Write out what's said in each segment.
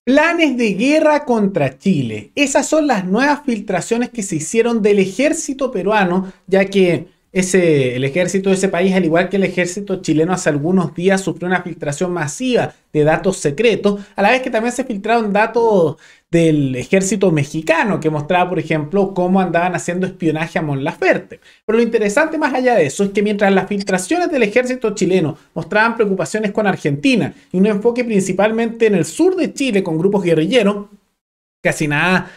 Planes de guerra contra Chile. Esas son las nuevas filtraciones que se hicieron del ejército peruano, ya que el ejército de ese país, al igual que el ejército chileno, hace algunos días sufrió una filtración masiva de datos secretos, a la vez que también se filtraron datos del ejército mexicano, que mostraba, por ejemplo, cómo andaban haciendo espionaje a Mon Laferte. Pero lo interesante más allá de eso es que mientras las filtraciones del ejército chileno mostraban preocupaciones con Argentina y un enfoque principalmente en el sur de Chile con grupos guerrilleros, casi nada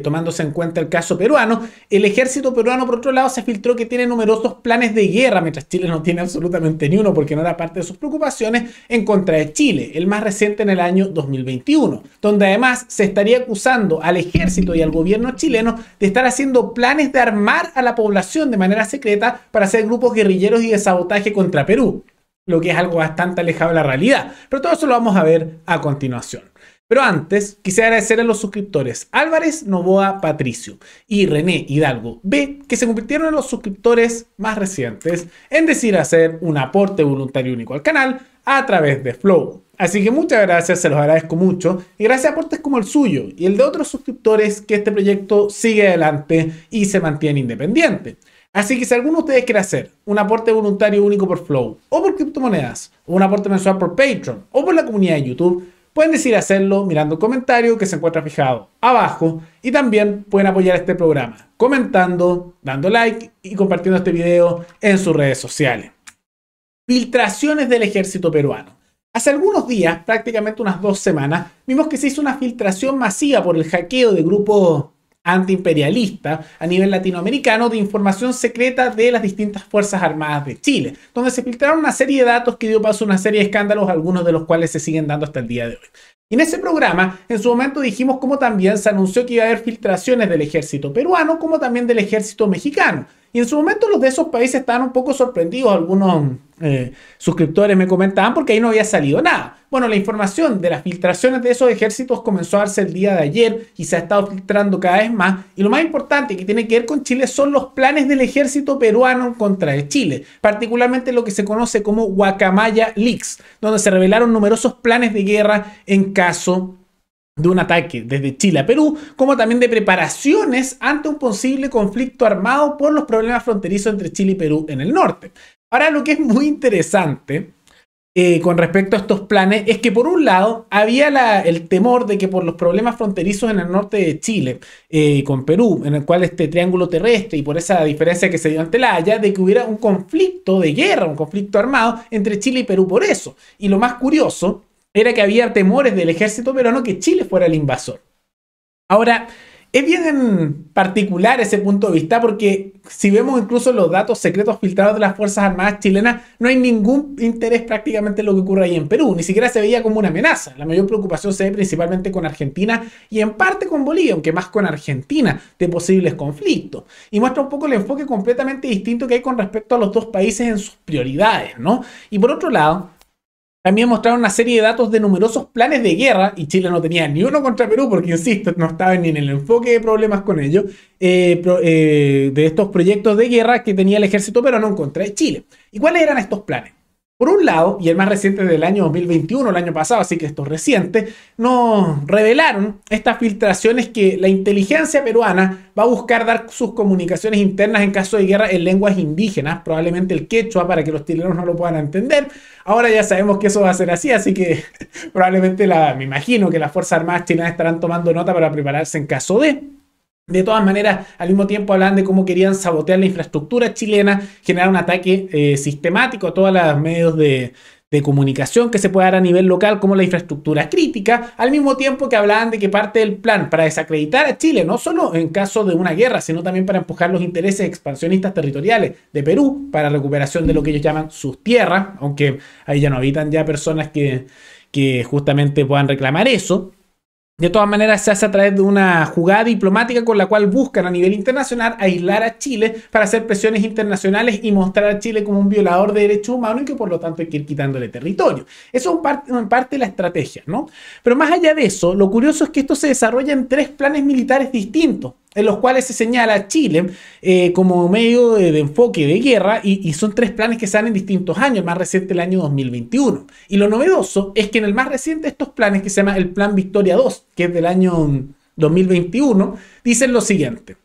tomándose en cuenta el caso peruano, el ejército peruano, por otro lado, se filtró que tiene numerosos planes de guerra, mientras Chile no tiene absolutamente ni uno porque no era parte de sus preocupaciones, en contra de Chile, el más reciente en el año 2021, donde además se estaría acusando al ejército y al gobierno chileno de estar haciendo planes de armar a la población de manera secreta para hacer grupos guerrilleros y de sabotaje contra Perú, lo que es algo bastante alejado de la realidad. Pero todo eso lo vamos a ver a continuación. Pero antes, quisiera agradecer a los suscriptores Álvarez Novoa Patricio y René Hidalgo B, que se convirtieron en los suscriptores más recientes en decidir hacer un aporte voluntario único al canal a través de Flow. Así que muchas gracias, se los agradezco mucho, y gracias a aportes como el suyo y el de otros suscriptores, que este proyecto sigue adelante y se mantiene independiente. Así que si alguno de ustedes quiere hacer un aporte voluntario único por Flow, o por criptomonedas, o un aporte mensual por Patreon, o por la comunidad de YouTube, pueden decidir hacerlo mirando el comentario que se encuentra fijado abajo, y también pueden apoyar este programa comentando, dando like y compartiendo este video en sus redes sociales. Filtraciones del ejército peruano. Hace algunos días, prácticamente unas 2 semanas, vimos que se hizo una filtración masiva por el hackeo de grupos antiimperialista a nivel latinoamericano de información secreta de las distintas Fuerzas Armadas de Chile, donde se filtraron una serie de datos que dio paso a una serie de escándalos, algunos de los cuales se siguen dando hasta el día de hoy. Y en ese programa, en su momento dijimos cómo también se anunció que iba a haber filtraciones del ejército peruano, como también del ejército mexicano. Y en su momento los de esos países estaban un poco sorprendidos, algunos suscriptores me comentaban, porque ahí no había salido nada. Bueno, la información de las filtraciones de esos ejércitos comenzó a darse el día de ayer y se ha estado filtrando cada vez más. Y lo más importante que tiene que ver con Chile son los planes del ejército peruano en contra de Chile, particularmente lo que se conoce como Guacamaya Leaks, donde se revelaron numerosos planes de guerra en caso de un ataque desde Chile a Perú, como también de preparaciones ante un posible conflicto armado por los problemas fronterizos entre Chile y Perú en el norte. Ahora, lo que es muy interesante con respecto a estos planes es que, por un lado, había el temor de que por los problemas fronterizos en el norte de Chile con Perú, en el cual este triángulo terrestre, y por esa diferencia que se dio ante la Haya, de que hubiera un conflicto de guerra, un conflicto armado entre Chile y Perú por eso. Y lo más curioso era que había temores del ejército peruano que Chile fuera el invasor. Ahora, es bien particular ese punto de vista, porque si vemos incluso los datos secretos filtrados de las Fuerzas Armadas chilenas, no hay ningún interés prácticamente en lo que ocurre ahí en Perú. Ni siquiera se veía como una amenaza. La mayor preocupación se ve principalmente con Argentina y en parte con Bolivia, aunque más con Argentina, de posibles conflictos. Y muestra un poco el enfoque completamente distinto que hay con respecto a los dos países en sus prioridades, ¿no? Y por otro lado, también mostraron una serie de datos de numerosos planes de guerra, y Chile no tenía ni uno contra Perú, porque insisto, no estaba ni en el enfoque de problemas con ellos, de estos proyectos de guerra que tenía el ejército peruano en contra de Chile. ¿Y cuáles eran estos planes? Por un lado, y el más reciente del año 2021, el año pasado, así que esto es reciente, nos revelaron estas filtraciones que la inteligencia peruana va a buscar dar sus comunicaciones internas en caso de guerra en lenguas indígenas, probablemente el quechua, para que los chilenos no lo puedan entender. Ahora ya sabemos que eso va a ser así que probablemente me imagino que las Fuerzas Armadas chilenas estarán tomando nota para prepararse en caso de... De todas maneras, al mismo tiempo hablan de cómo querían sabotear la infraestructura chilena, generar un ataque sistemático a todos los medios de comunicación que se pueda dar a nivel local, como la infraestructura crítica, al mismo tiempo que hablaban de que parte del plan para desacreditar a Chile, no solo en caso de una guerra, sino también para empujar los intereses expansionistas territoriales de Perú para recuperación de lo que ellos llaman sus tierras, aunque ahí ya no habitan ya personas que justamente puedan reclamar eso. De todas maneras, se hace a través de una jugada diplomática con la cual buscan a nivel internacional aislar a Chile para hacer presiones internacionales y mostrar a Chile como un violador de derechos humanos y que por lo tanto hay que ir quitándole territorio. Eso es en parte de la estrategia, ¿no? Pero más allá de eso, lo curioso es que esto se desarrolla en 3 planes militares distintos. en los cuales se señala a Chile como medio de enfoque de guerra y son 3 planes que se dan en distintos años, el más reciente el año 2021. Y lo novedoso es que en el más reciente de estos planes, que se llama el Plan Victoria 2, que es del año 2021, dicen lo siguiente.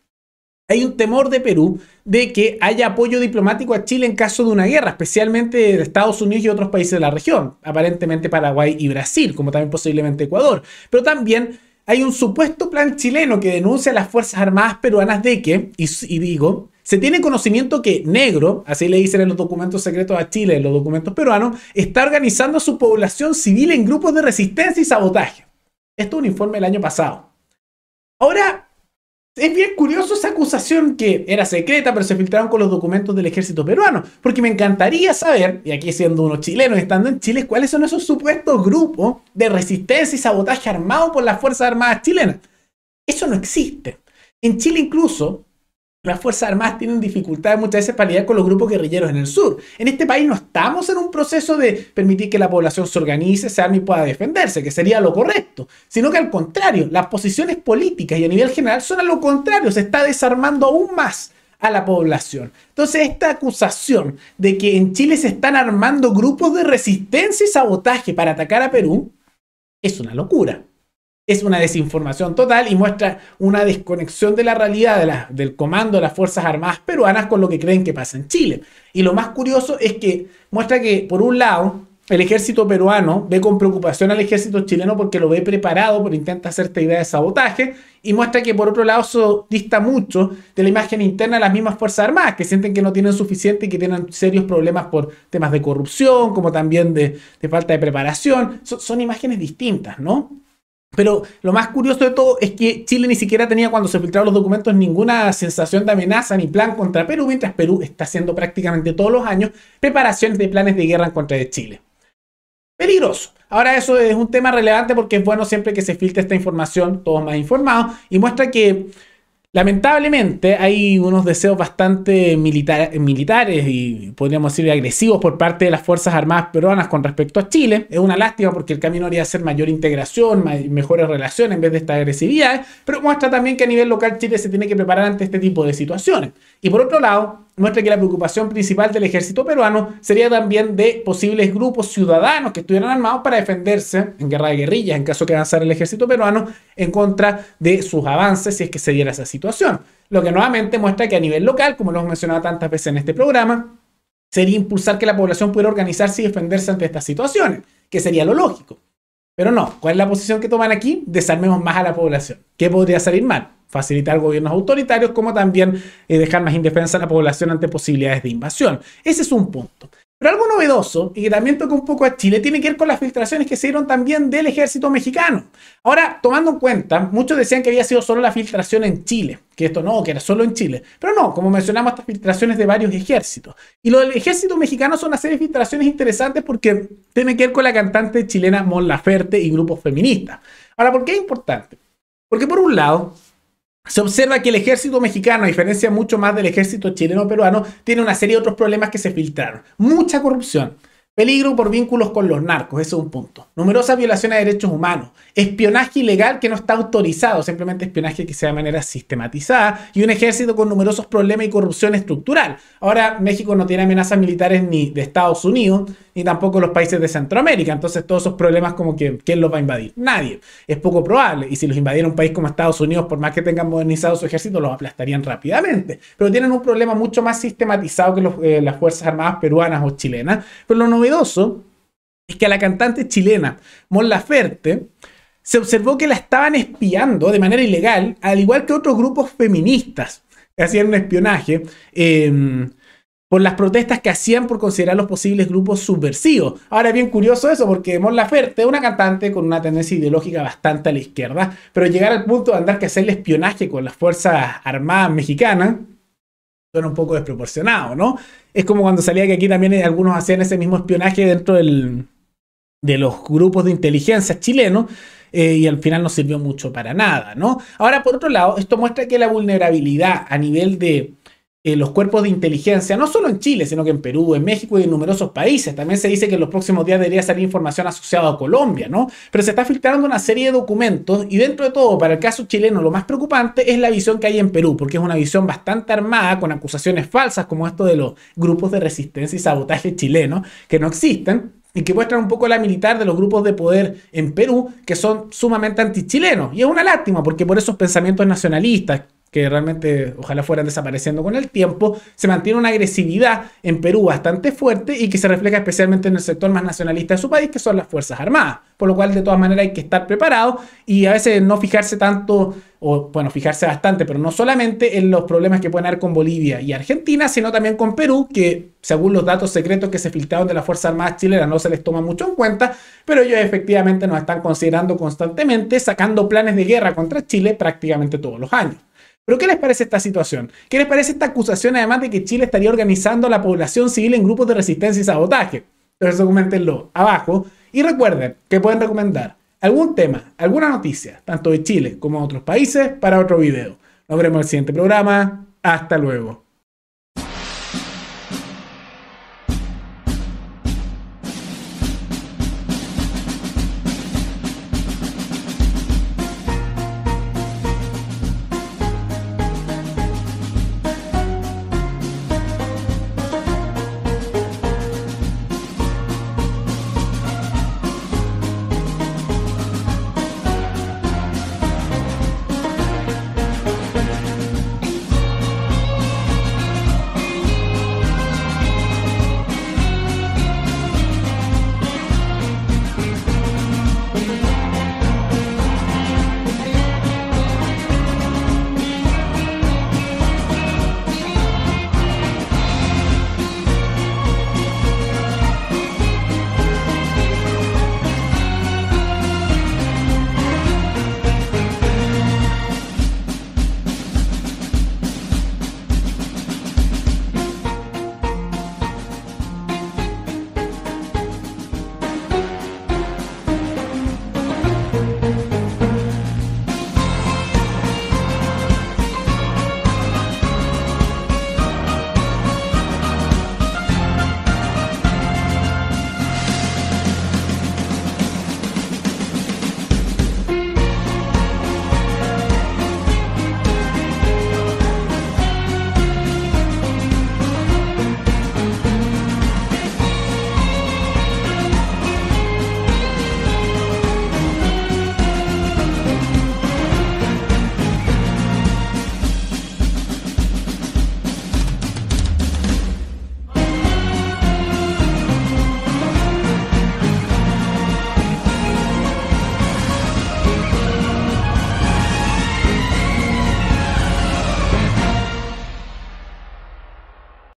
Hay un temor de Perú de que haya apoyo diplomático a Chile en caso de una guerra, especialmente de Estados Unidos y otros países de la región, aparentemente Paraguay y Brasil, como también posiblemente Ecuador. Pero también hay un supuesto plan chileno que denuncia a las Fuerzas Armadas peruanas de que, y digo, se tiene conocimiento que Negro, así le dicen en los documentos secretos a Chile, en los documentos peruanos, está organizando a su población civil en grupos de resistencia y sabotaje. Esto es un informe del año pasado. Ahora, es bien curioso esa acusación que era secreta, pero se filtraron con los documentos del ejército peruano, porque me encantaría saber, y aquí siendo unos chilenos, estando en Chile, cuáles son esos supuestos grupos de resistencia y sabotaje armados por las Fuerzas Armadas chilenas. Eso no existe. En Chile incluso, las Fuerzas Armadas tienen dificultades muchas veces para lidiar con los grupos guerrilleros en el sur. En este país no estamos en un proceso de permitir que la población se organice, se arme y pueda defenderse, que sería lo correcto, sino que al contrario, las posiciones políticas y a nivel general son a lo contrario, se está desarmando aún más a la población. Entonces, esta acusación de que en Chile se están armando grupos de resistencia y sabotaje para atacar a Perú es una locura. Es una desinformación total y muestra una desconexión de la realidad del comando de las Fuerzas Armadas peruanas con lo que creen que pasa en Chile. Y lo más curioso es que muestra que, por un lado, el ejército peruano ve con preocupación al ejército chileno porque lo ve preparado, pero intenta hacer esta idea de sabotaje, y muestra que, por otro lado, eso dista mucho de la imagen interna de las mismas Fuerzas Armadas, que sienten que no tienen suficiente y que tienen serios problemas por temas de corrupción, como también de falta de preparación. Son imágenes distintas, ¿no? Pero lo más curioso de todo es que Chile ni siquiera tenía, cuando se filtraron los documentos, ninguna sensación de amenaza ni plan contra Perú, mientras Perú está haciendo prácticamente todos los años preparaciones de planes de guerra en contra de Chile. Peligroso. Ahora, eso es un tema relevante porque es bueno siempre que se filtre esta información, todos más informados, y muestra que lamentablemente hay unos deseos bastante militares y podríamos decir agresivos por parte de las Fuerzas Armadas peruanas con respecto a Chile. Es una lástima porque el camino haría ser mayor integración, mejores relaciones en vez de esta agresividad, pero muestra también que a nivel local Chile se tiene que preparar ante este tipo de situaciones. Y por otro lado, muestra que la preocupación principal del ejército peruano sería también de posibles grupos ciudadanos que estuvieran armados para defenderse en guerra de guerrillas, en caso que avanzara el ejército peruano, en contra de sus avances si es que se diera esa situación. Lo que nuevamente muestra que a nivel local, como lo hemos mencionado tantas veces en este programa, sería impulsar que la población pudiera organizarse y defenderse ante estas situaciones, que sería lo lógico. Pero no, ¿cuál es la posición que toman aquí? Desarmemos más a la población. ¿Qué podría salir mal? Facilitar gobiernos autoritarios, como también dejar más indefensa a la población ante posibilidades de invasión. Ese es un punto. Pero algo novedoso, y que también toca un poco a Chile, tiene que ver con las filtraciones que se dieron también del ejército mexicano. Ahora, tomando en cuenta, muchos decían que había sido solo la filtración en Chile, que esto no, que era solo en Chile. Pero no, como mencionamos, estas filtraciones de varios ejércitos. Y lo del ejército mexicano son una serie de filtraciones interesantes porque tiene que ver con la cantante chilena Mon Laferte y grupos feministas. Ahora, ¿por qué es importante? Porque por un lado, se observa que el ejército mexicano, a diferencia mucho más del ejército chileno-peruano, tiene una serie de otros problemas que se filtraron. Mucha corrupción, peligro por vínculos con los narcos, ese es un punto. Numerosas violaciones de derechos humanos, espionaje ilegal que no está autorizado, simplemente espionaje que sea de manera sistematizada, y un ejército con numerosos problemas y corrupción estructural. Ahora, México no tiene amenazas militares ni de Estados Unidos, ni tampoco los países de Centroamérica. Entonces todos esos problemas como que ¿quién los va a invadir? Nadie. Es poco probable. Y si los invadiera un país como Estados Unidos, por más que tengan modernizado su ejército, los aplastarían rápidamente. Pero tienen un problema mucho más sistematizado que las Fuerzas Armadas peruanas o chilenas. Pero lo novedoso es que a la cantante chilena Mon Laferte se observó que la estaban espiando de manera ilegal, al igual que otros grupos feministas que hacían un espionaje por las protestas que hacían por considerar los posibles grupos subversivos. Ahora es bien curioso eso, porque Mon Laferte es una cantante con una tendencia ideológica bastante a la izquierda, pero llegar al punto de andar que hacerle espionaje con las Fuerzas Armadas mexicanas suena un poco desproporcionado, ¿no? Es como cuando salía que aquí también algunos hacían ese mismo espionaje dentro de los grupos de inteligencia chilenos, y al final no sirvió mucho para nada, ¿no? Ahora, por otro lado, esto muestra que la vulnerabilidad a nivel de los cuerpos de inteligencia, no solo en Chile, sino que en Perú, en México y en numerosos países. También se dice que en los próximos días debería salir información asociada a Colombia, ¿no? Pero se está filtrando una serie de documentos y dentro de todo, para el caso chileno, lo más preocupante es la visión que hay en Perú, porque es una visión bastante armada, con acusaciones falsas como esto de los grupos de resistencia y sabotaje chilenos, que no existen, y que muestran un poco la militar de los grupos de poder en Perú, que son sumamente antichilenos. Y es una lástima, porque por esos pensamientos nacionalistas, que realmente ojalá fueran desapareciendo con el tiempo, se mantiene una agresividad en Perú bastante fuerte y que se refleja especialmente en el sector más nacionalista de su país, que son las Fuerzas Armadas. Por lo cual, de todas maneras, hay que estar preparado y a veces no fijarse tanto, o bueno, fijarse bastante, pero no solamente en los problemas que pueden haber con Bolivia y Argentina, sino también con Perú, que según los datos secretos que se filtraron de las Fuerzas Armadas chilenas no se les toma mucho en cuenta, pero ellos efectivamente nos están considerando constantemente, sacando planes de guerra contra Chile prácticamente todos los años. ¿Pero qué les parece esta situación? ¿Qué les parece esta acusación además de que Chile estaría organizando a la población civil en grupos de resistencia y sabotaje? Entonces coméntenlo abajo y recuerden que pueden recomendar algún tema, alguna noticia, tanto de Chile como de otros países, para otro video. Nos veremos en el siguiente programa. Hasta luego.